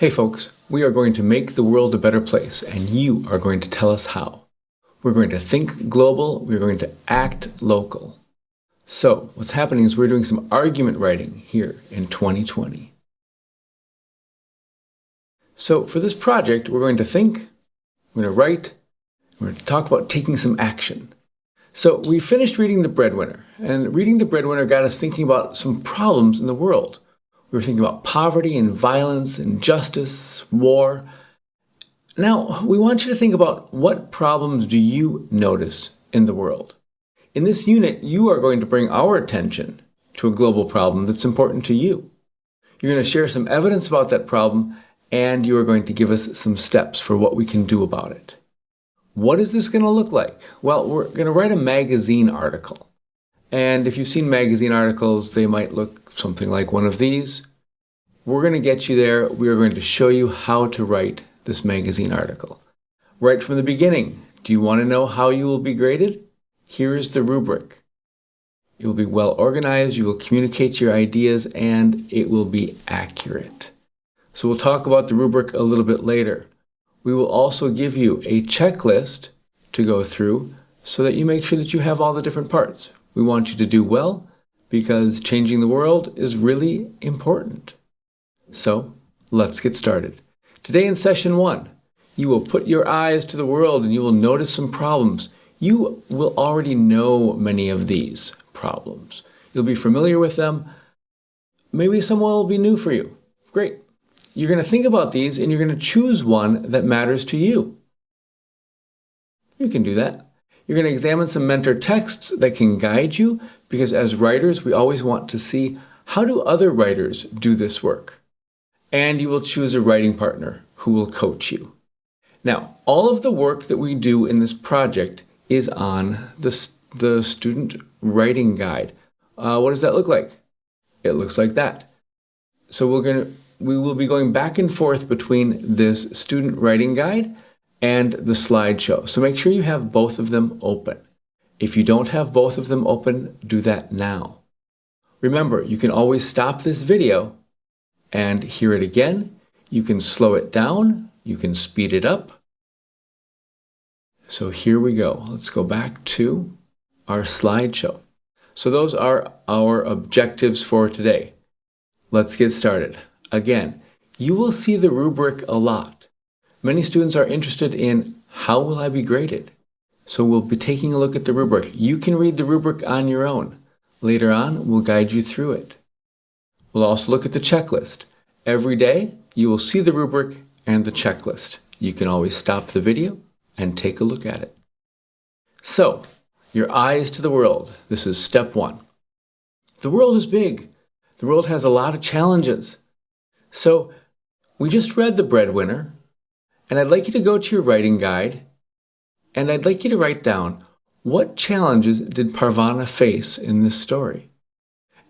Hey folks, we are going to make the world a better place, and you are going to tell us how. We're going to think global, we're going to act local. So, what's happening is we're doing some argument writing here in 2020. So, for this project, we're going to think, we're going to write, we're going to talk about taking some action. So, we finished reading The Breadwinner, and reading The Breadwinner got us thinking about some problems in the world. We were thinking about poverty and violence, injustice, war. Now, we want you to think about what problems do you notice in the world. In this unit, you are going to bring our attention to a global problem that's important to you. You're going to share some evidence about that problem, and you are going to give us some steps for what we can do about it. What is this going to look like? Well, we're going to write a magazine article. And if you've seen magazine articles, they might look something like one of these. We're going to get you there. We are going to show you how to write this magazine article. Right from the beginning, do you want to know how you will be graded? Here is the rubric. It will be well organized, you will communicate your ideas, and it will be accurate. So we'll talk about the rubric a little bit later. We will also give you a checklist to go through so that you make sure that you have all the different parts. We want you to do well because changing the world is really important. So, let's get started. Today in session 1, you will put your eyes to the world and you will notice some problems. You will already know many of these problems. You'll be familiar with them. Maybe some will be new for you. Great. You're going to think about these and you're going to choose one that matters to you. You can do that. You're going to examine some mentor texts that can guide you because as writers, we always want to see how do other writers do this work. And you will choose a writing partner who will coach you. Now, all of the work that we do in this project is on the student writing guide. What does that look like? It looks like that. So we will be going back and forth between this student writing guide and the slideshow. So make sure you have both of them open. If you don't have both of them open, do that now. Remember, you can always stop this video and hear it again. You can slow it down. You can speed it up. So here we go. Let's go back to our slideshow. So those are our objectives for today. Let's get started. Again, you will see the rubric a lot. Many students are interested in how will I be graded? So we'll be taking a look at the rubric. You can read the rubric on your own. Later on, we'll guide you through it. We'll also look at the checklist. Every day, you will see the rubric and the checklist. You can always stop the video and take a look at it. So, your eyes to the world. This is step 1. The world is big. The world has a lot of challenges. So, we just read The Breadwinner. And I'd like you to go to your writing guide, and I'd like you to write down what challenges did Parvana face in this story?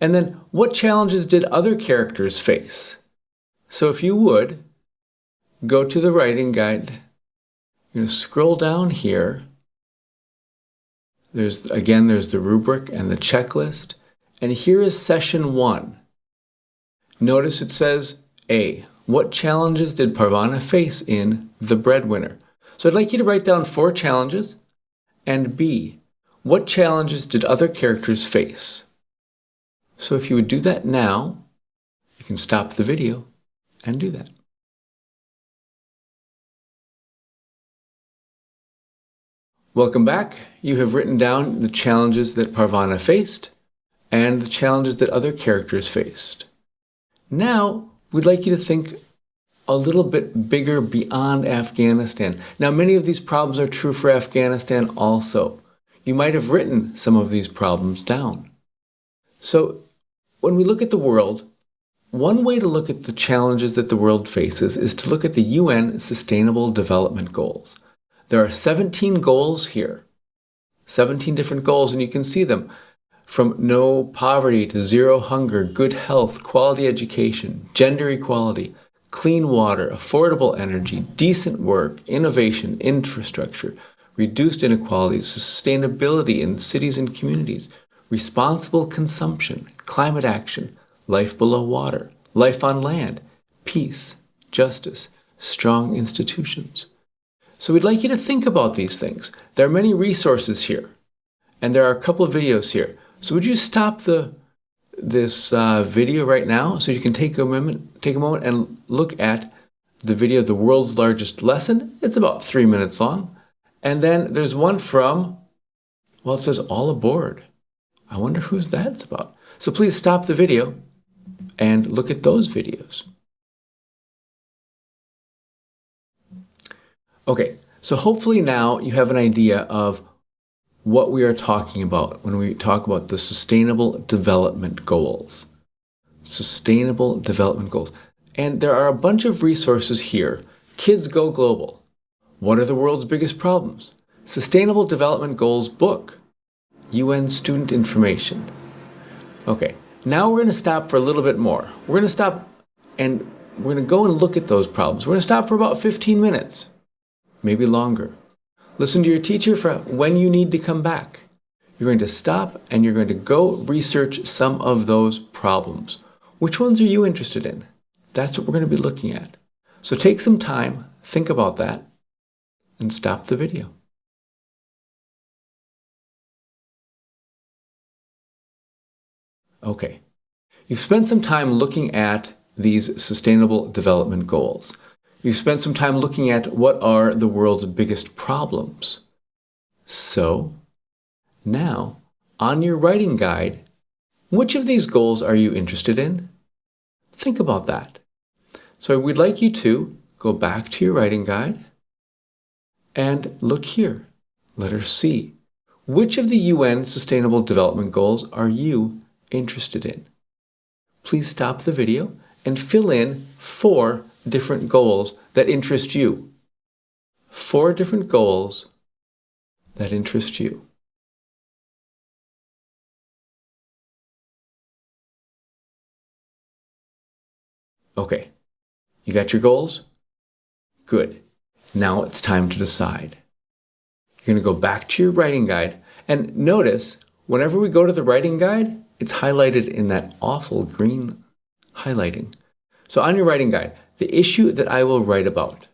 And then what challenges did other characters face? So if you would, go to the writing guide. You're going to scroll down here. There's the rubric and the checklist. And here is session 1. Notice it says A. What challenges did Parvana face in The Breadwinner? So I'd like you to write down 4 challenges, and B, what challenges did other characters face? So if you would do that now, you can stop the video and do that. Welcome back. You have written down the challenges that Parvana faced and the challenges that other characters faced. Now, we'd like you to think a little bit bigger beyond Afghanistan. Now, many of these problems are true for Afghanistan also. You might have written some of these problems down. So, when we look at the world, one way to look at the challenges that the world faces is to look at the UN Sustainable Development Goals. There are 17 goals here, 17 different goals, and you can see them. From no poverty to zero hunger, good health, quality education, gender equality, clean water, affordable energy, decent work, innovation, infrastructure, reduced inequalities, sustainability in cities and communities, responsible consumption, climate action, life below water, life on land, peace, justice, strong institutions. So we'd like you to think about these things. There are many resources here, and there are a couple of videos here. So would you stop this video right now so you can take a moment and look at the video, The World's Largest Lesson. It's about 3 minutes long. And then there's one from, well, it says All Aboard. I wonder whose that's about. So please stop the video and look at those videos. Okay, so hopefully now you have an idea of what we are talking about when we talk about the Sustainable Development Goals. Sustainable Development Goals. And there are a bunch of resources here. Kids Go Global. What are the world's biggest problems? Sustainable Development Goals book. UN Student Information. Okay, now we're going to stop for a little bit more. We're going to stop and we're going to go and look at those problems. We're going to stop for about 15 minutes, maybe longer. Listen to your teacher for when you need to come back. You're going to stop and you're going to go research some of those problems. Which ones are you interested in? That's what we're going to be looking at. So take some time, think about that, and stop the video. Okay, you've spent some time looking at these Sustainable Development Goals. You've spent some time looking at what are the world's biggest problems. So, now, on your writing guide, which of these goals are you interested in? Think about that. So we'd like you to go back to your writing guide and look here, letter C. Which of the UN Sustainable Development Goals are you interested in? Please stop the video and fill in 4 different goals that interest you. 4 different goals that interest you. Okay, you got your goals? Good. Now it's time to decide. You're going to go back to your writing guide and notice whenever we go to the writing guide, it's highlighted in that awful green highlighting. So on your writing guide, the issue that I will write about.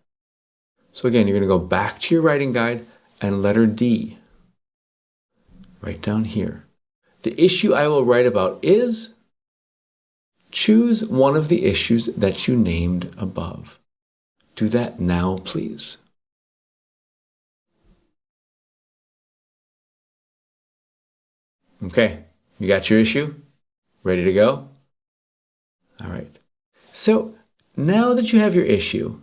So again, you're going to go back to your writing guide and letter D, right down here. The issue I will write about is, choose one of the issues that you named above. Do that now, please. Okay, you got your issue? Ready to go? All right. So now that you have your issue,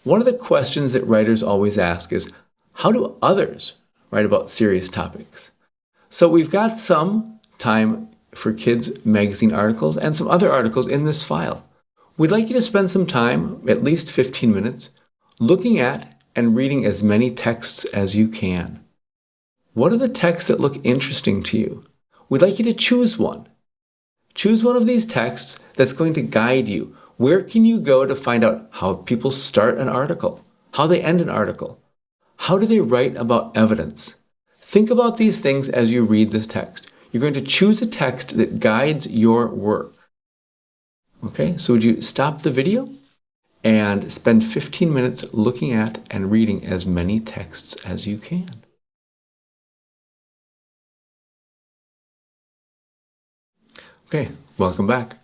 one of the questions that writers always ask is, how do others write about serious topics? So we've got some time for kids magazine articles and some other articles in this file. We'd like you to spend some time, at least 15 minutes, looking at and reading as many texts as you can. What are the texts that look interesting to you? We'd like you to choose one. Choose one of these texts that's going to guide you. Where can you go to find out how people start an article? How they end an article? How do they write about evidence? Think about these things as you read this text. You're going to choose a text that guides your work. Okay, so would you stop the video and spend 15 minutes looking at and reading as many texts as you can? Okay, welcome back.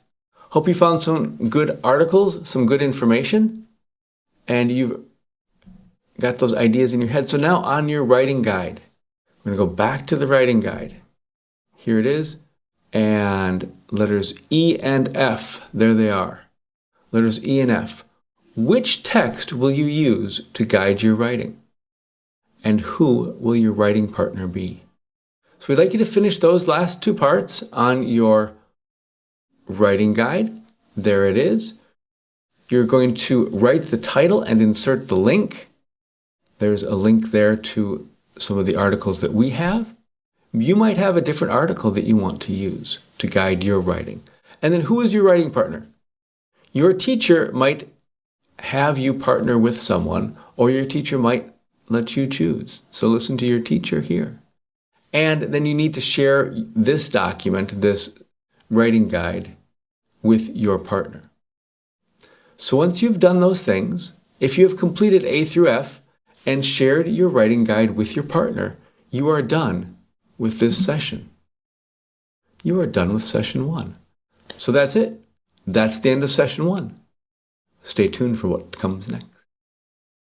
Hope you found some good articles, some good information, and you've got those ideas in your head. So now on your writing guide, we're going to go back to the writing guide. Here it is, and letters E and F, there they are. Letters E and F. Which text will you use to guide your writing? And who will your writing partner be? So we'd like you to finish those last 2 parts on your writing guide. There it is. You're going to write the title and insert the link. There's a link there to some of the articles that we have. You might have a different article that you want to use to guide your writing. And then who is your writing partner? Your teacher might have you partner with someone, or your teacher might let you choose. So listen to your teacher here. And then you need to share this document, this writing guide, with your partner. So once you've done those things, if you have completed A through F and shared your writing guide with your partner, you are done with this session. You are done with session 1. So that's it. That's the end of session 1. Stay tuned for what comes next.